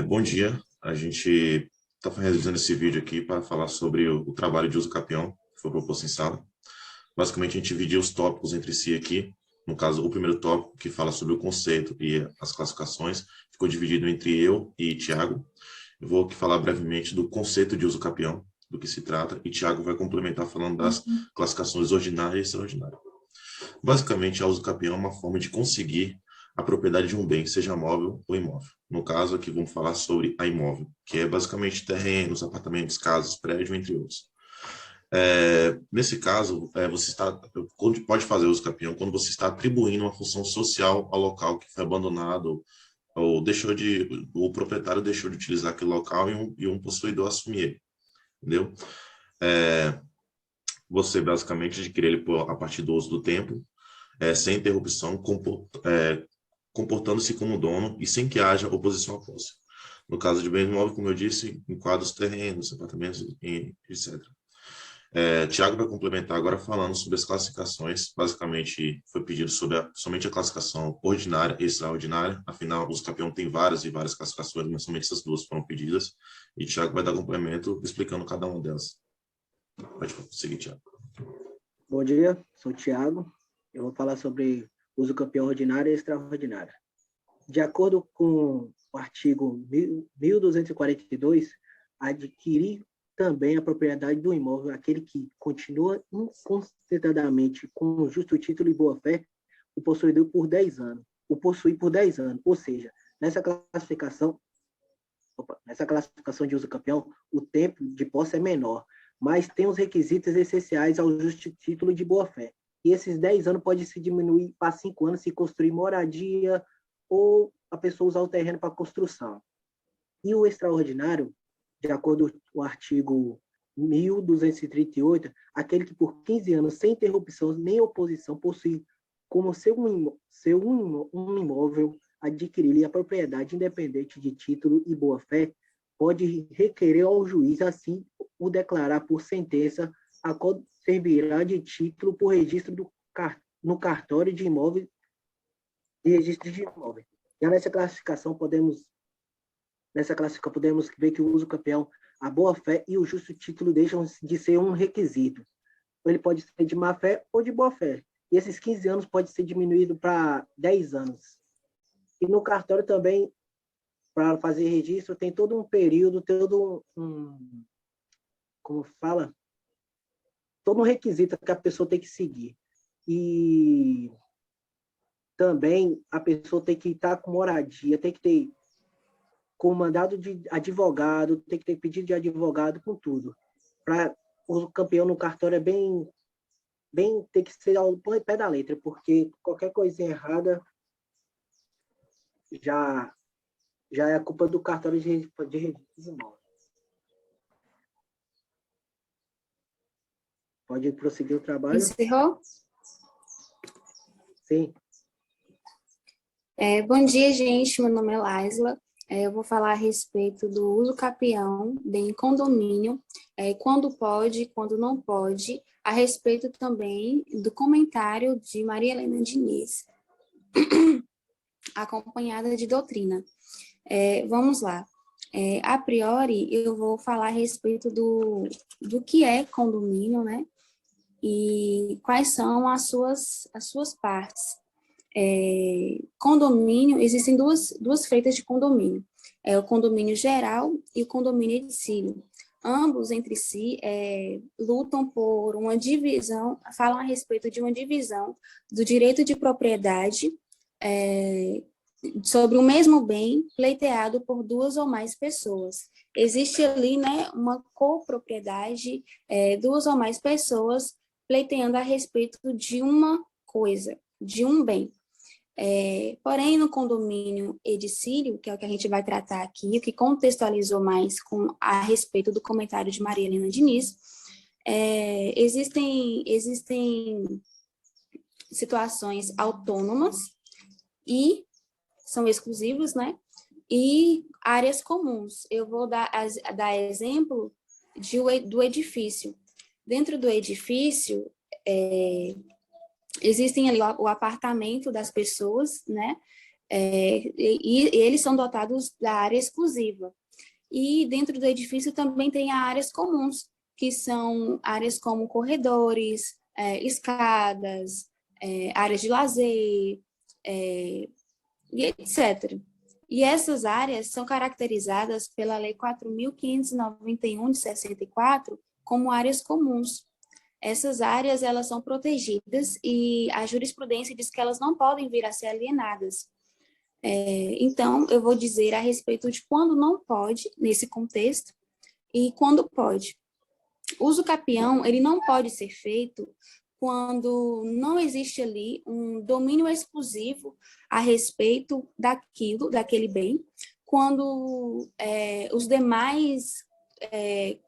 Bom dia, a gente está realizando esse vídeo aqui para falar sobre o trabalho de uso capião que foi proposto em sala. Basicamente, a gente dividiu os tópicos entre si aqui. No caso, o primeiro tópico, que fala sobre o conceito e as classificações, ficou dividido entre eu e Tiago. Eu vou aqui falar brevemente do conceito de uso capião, do que se trata, e Tiago vai complementar falando das classificações ordinária e extraordinária. Basicamente, a uso capião é uma forma de conseguir a propriedade de um bem, seja móvel ou imóvel. No caso, aqui vamos falar sobre a imóvel, que é basicamente terrenos, apartamentos, casas, prédio, entre outros. Nesse caso, você pode fazer uso capião quando você está atribuindo uma função social ao local que foi abandonado ou o proprietário deixou de utilizar aquele local e um possuidor assumir ele, entendeu? Você basicamente adquire ele a partir do uso do tempo, sem interrupção, comportando-se como dono e sem que haja oposição à posse. No caso de bens imóveis, como eu disse, enquadra os terrenos, apartamentos, etc. Tiago vai complementar agora falando sobre as classificações. Basicamente, foi pedido sobre somente a classificação ordinária e extraordinária. Afinal, os campeões têm várias e várias classificações, mas somente essas duas foram pedidas. E Tiago vai dar complemento explicando cada uma delas. Pode seguir, Tiago. Bom dia, sou o Tiago. Eu vou falar sobre uso campeão ordinário e extraordinário. De acordo com o artigo 1242, adquirir também a propriedade do imóvel aquele que continua inconstantadamente com justo título e boa-fé o possuidor por 10 anos, o possui por 10 anos, ou seja, nessa classificação de uso campeão, o tempo de posse é menor, mas tem os requisitos essenciais ao justo título de boa-fé. E esses 10 anos pode se diminuir para 5 anos se construir moradia ou a pessoa usar o terreno para construção. E o extraordinário, de acordo com o artigo 1238, aquele que por 15 anos, sem interrupção nem oposição, possui como um imóvel adquirir a propriedade independente de título e boa-fé, pode requerer ao juiz, assim, o declarar por sentença, a qual servirá de título por registro no cartório de imóveis e registro de imóveis. Já nessa classificação podemos ver que o uso campeão, a boa-fé e o justo título deixam de ser um requisito. Ele pode ser de má-fé ou de boa-fé. E esses 15 anos pode ser diminuído para 10 anos. E no cartório também, para fazer registro, tem todo um período, todo um requisito que a pessoa tem que seguir. E também a pessoa tem que estar com moradia, tem que ter com mandado de advogado, tem que ter pedido de advogado, com tudo. Para o campeão no cartório tem que ser ao pé da letra, porque qualquer coisa errada já é culpa do cartório de registro de imóveis. Pode prosseguir o trabalho? Encerrou? Sim. Bom dia, gente. Meu nome é Laisla. Eu vou falar a respeito do uso capião em condomínio, quando pode, quando não pode, a respeito também do comentário de Maria Helena Diniz, acompanhada de doutrina. Vamos lá. A priori, eu vou falar a respeito do que é condomínio, né? E quais são as suas partes. Condomínio, existem duas feitas de condomínio, o condomínio geral e o condomínio edicílio. Ambos, entre si, lutam por uma divisão, falam a respeito de uma divisão do direito de propriedade sobre o mesmo bem pleiteado por duas ou mais pessoas. Existe ali, né, uma copropriedade, duas ou mais pessoas pleiteando a respeito de uma coisa, de um bem. Porém, no condomínio edicílio, que é o que a gente vai tratar aqui, o que contextualizou mais a respeito do comentário de Maria Helena Diniz, existem situações autônomas e são exclusivas, né? E áreas comuns. Eu vou dar exemplo do edifício. Dentro do edifício, existem ali o apartamento das pessoas, né? e eles são dotados da área exclusiva. E dentro do edifício também tem áreas comuns, que são áreas como corredores, escadas, áreas de lazer, e etc. E essas áreas são caracterizadas pela Lei 4.591 de 64 como áreas comuns. Essas áreas, elas são protegidas e a jurisprudência diz que elas não podem vir a ser alienadas. Então, eu vou dizer a respeito de quando não pode, nesse contexto, e quando pode. O uso capião, ele não pode ser feito quando não existe ali um domínio exclusivo a respeito daquele bem, quando os demais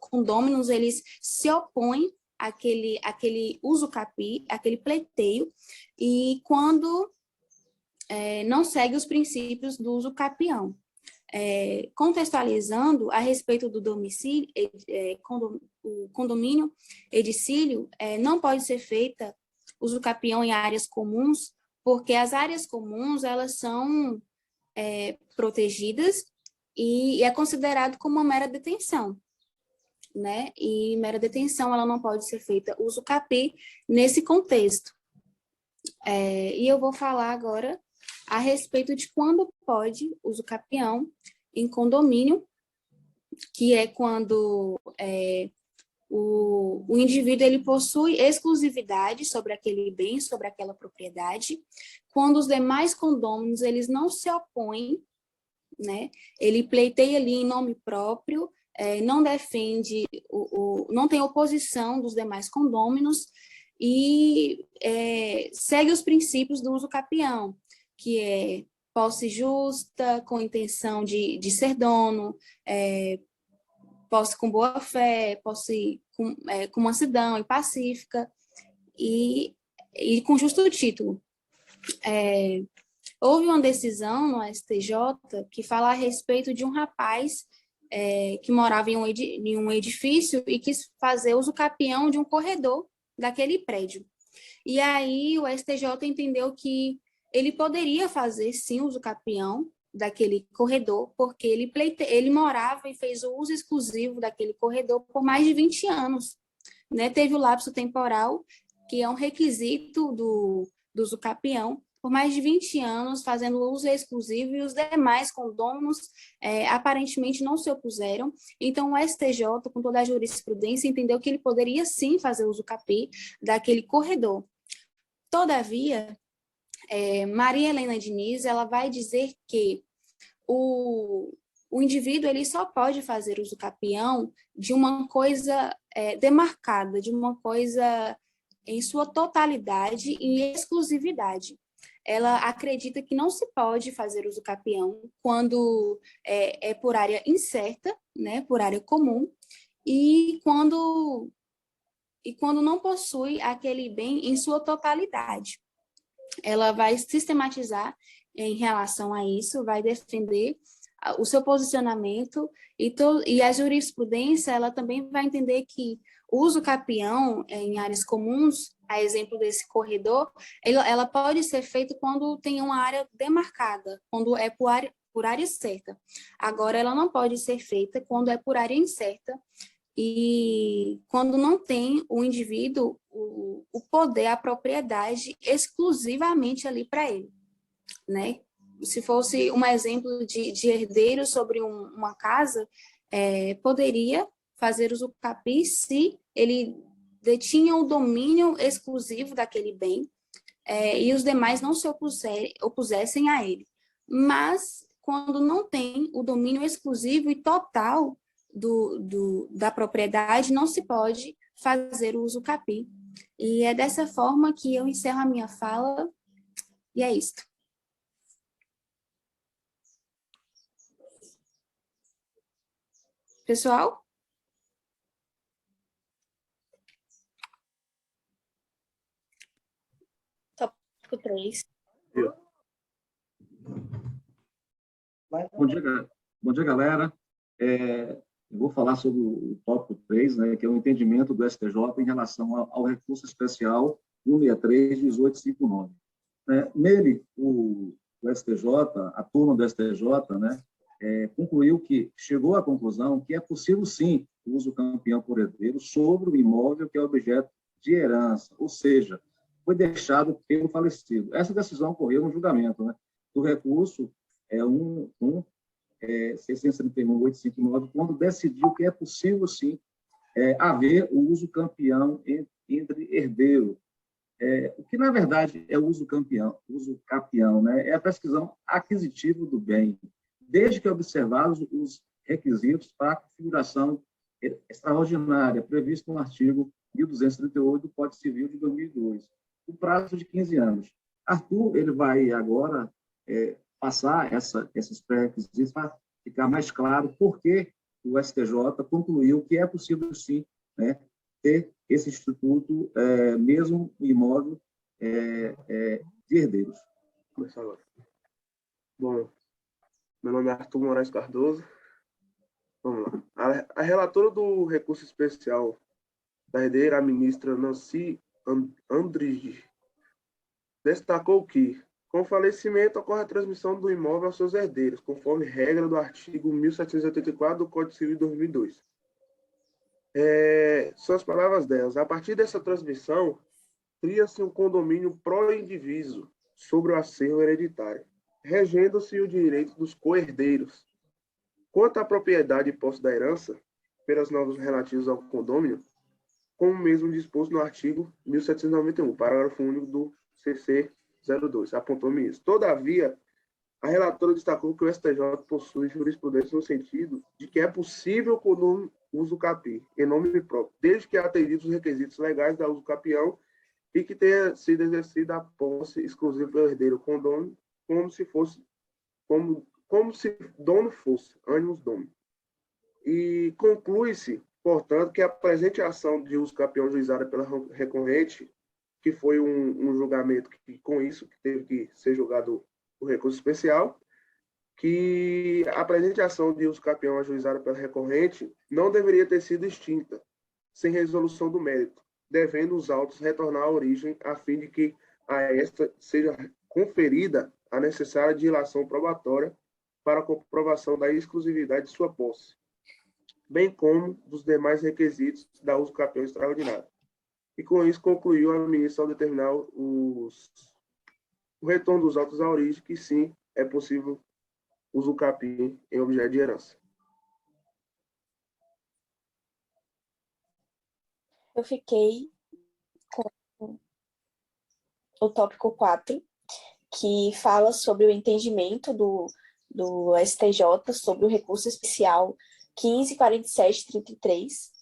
condôminos, eles se opõem àquele uso capi, àquele pleiteio, e quando não segue os princípios do uso capião. Contextualizando a respeito do domicílio, o condomínio edicílio, não pode ser feita uso capião em áreas comuns, porque as áreas comuns, elas são protegidas e é considerado como uma mera detenção, né? E mera detenção, ela não pode ser feita uso capi nesse contexto. E eu vou falar agora a respeito de quando pode uso capião em condomínio, que é quando o indivíduo ele possui exclusividade sobre aquele bem, sobre aquela propriedade, quando os demais condôminos eles não se opõem, né? Ele pleiteia ali em nome próprio, não defende, não tem oposição dos demais condôminos e segue os princípios do uso capião, que é posse justa, com intenção de ser dono, posse com boa-fé, posse com mansidão e pacífica, e com justo título. Houve uma decisão no STJ que fala a respeito de um rapaz que morava em um edifício e quis fazer uso capião de um corredor daquele prédio. E aí o STJ entendeu que ele poderia fazer, sim, uso capião daquele corredor, porque ele morava e fez o uso exclusivo daquele corredor por mais de 20 anos. Né? Teve o lapso temporal, que é um requisito do uso capião, por mais de 20 anos, fazendo uso exclusivo, e os demais condôminos aparentemente não se opuseram. Então, o STJ, com toda a jurisprudência, entendeu que ele poderia, sim, fazer uso capi daquele corredor. Todavia, Maria Helena Diniz, ela vai dizer que o indivíduo ele só pode fazer uso capião de uma coisa demarcada, de uma coisa em sua totalidade e exclusividade. Ela acredita que não se pode fazer uso capião quando é por área incerta, né, por área comum, e quando não possui aquele bem em sua totalidade. Ela vai sistematizar em relação a isso, vai defender o seu posicionamento e a jurisprudência ela também vai entender que o uso capião em áreas comuns, a exemplo desse corredor, ela pode ser feito quando tem uma área demarcada, quando é por área certa. Agora, ela não pode ser feita quando é por área incerta e quando não tem o indivíduo o poder, a propriedade exclusivamente ali para ele, né? Se fosse um exemplo de herdeiro sobre uma casa, poderia fazer uso capi se ele detinha o domínio exclusivo daquele bem e os demais não se opusessem a ele. Mas, quando não tem o domínio exclusivo e total da propriedade, não se pode fazer o uso capi. E é dessa forma que eu encerro a minha fala, e é isto. Pessoal? Tópico 3. Bom dia, galera. Eu vou falar sobre o tópico 3, né, que é o entendimento do STJ em relação ao recurso especial 163-1859. Nele, o o STJ, a turma do STJ, né, chegou à conclusão que é possível, sim, o uso campeão por herdeiro sobre o imóvel que é objeto de herança, ou seja, foi deixado pelo falecido. Essa decisão ocorreu no julgamento, né, do recurso 631.859, quando decidiu que é possível, sim, haver o uso campeão entre herdeiros. O que, na verdade, é o uso capião, né? É a prescrição aquisitiva do bem, desde que observados os requisitos para a configuração extraordinária, previsto no artigo 1238 do Código Civil de 2002, o prazo de 15 anos. Arthur, ele vai agora passar esses pré-requisitos para ficar mais claro por que o STJ concluiu que é possível, sim, né, ter esse instituto, mesmo o imóvel de herdeiros. Vou começar agora. Bom, meu nome é Arthur Moraes Cardoso. Vamos lá. A relatora do recurso especial da herdeira, a ministra Nancy Andrighi, destacou que, com o falecimento, ocorre a transmissão do imóvel aos seus herdeiros, conforme regra do artigo 1784 do Código Civil de 2002. São as palavras delas. A partir dessa transmissão, cria-se um condomínio pró-indiviso sobre o acervo hereditário, regendo-se o direito dos co-herdeiros. Quanto à propriedade e posse da herança, pelas normas relativas ao condômino, como mesmo disposto no artigo 1791, parágrafo único do CC 02, apontou-me isso. Todavia, a relatora destacou que o STJ possui jurisprudência no sentido de que é possível o condômino usucapi em nome próprio, desde que atendidos os requisitos legais da usucapião e que tenha sido exercida a posse exclusiva pelo herdeiro condômino, como se dono fosse, animus domini. E conclui-se, portanto, que a presente ação de usucapião juizada pela recorrente, que foi um julgamento que, com isso, que teve que ser julgado o recurso especial, que a presente ação de usucapião ajuizada pela recorrente não deveria ter sido extinta, sem resolução do mérito, devendo os autos retornar à origem, a fim de que a esta seja conferida a necessária dilação probatória para a comprovação da exclusividade de sua posse, bem como dos demais requisitos da usucapião extraordinária. E com isso concluiu a ministra ao determinar o retorno dos autos à origem, que sim, é possível usucapi em objeto de herança. Eu fiquei com o tópico 4, que fala sobre o entendimento do STJ sobre o recurso especial 154733,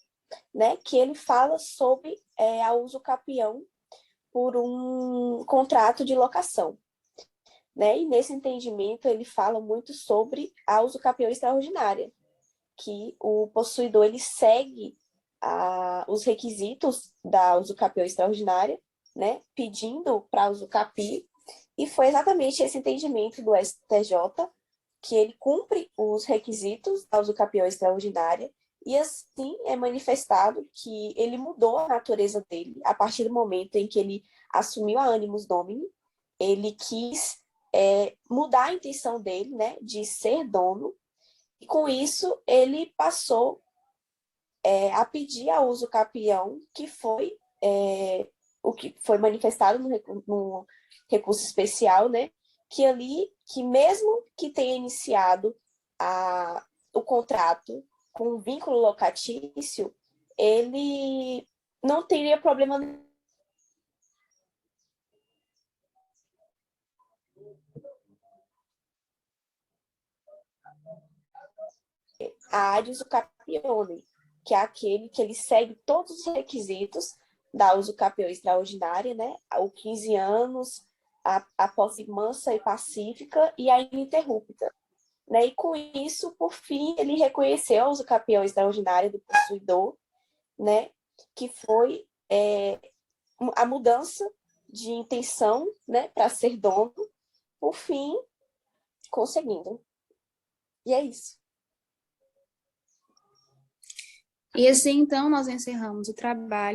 né, que ele fala sobre a usucapião por um contrato de locação. Né? E nesse entendimento ele fala muito sobre a usucapião extraordinária, que o possuidor ele segue os requisitos da usucapião extraordinária, né, pedindo para a usucapi, e foi exatamente esse entendimento do STJ, que ele cumpre os requisitos da usucapião extraordinária, e assim é manifestado que ele mudou a natureza dele a partir do momento em que ele assumiu a animus domini. Ele quis mudar a intenção dele, né, de ser dono, e com isso ele passou a pedir a usucapião, que foi o que foi manifestado no recurso especial, né, que mesmo que tenha iniciado o contrato com um vínculo locatício, ele não teria problema nenhum. A ad usucapione, que é aquele que ele segue todos os requisitos da usucapião extraordinária, né? O 15 anos, a posse mansa e pacífica e a ininterrupta. Né? E com isso, por fim, ele reconheceu a usucapião extraordinária do possuidor, né? Que foi a mudança de intenção, né? Para ser dono, por fim, conseguindo. E é isso. E assim, então, nós encerramos o trabalho.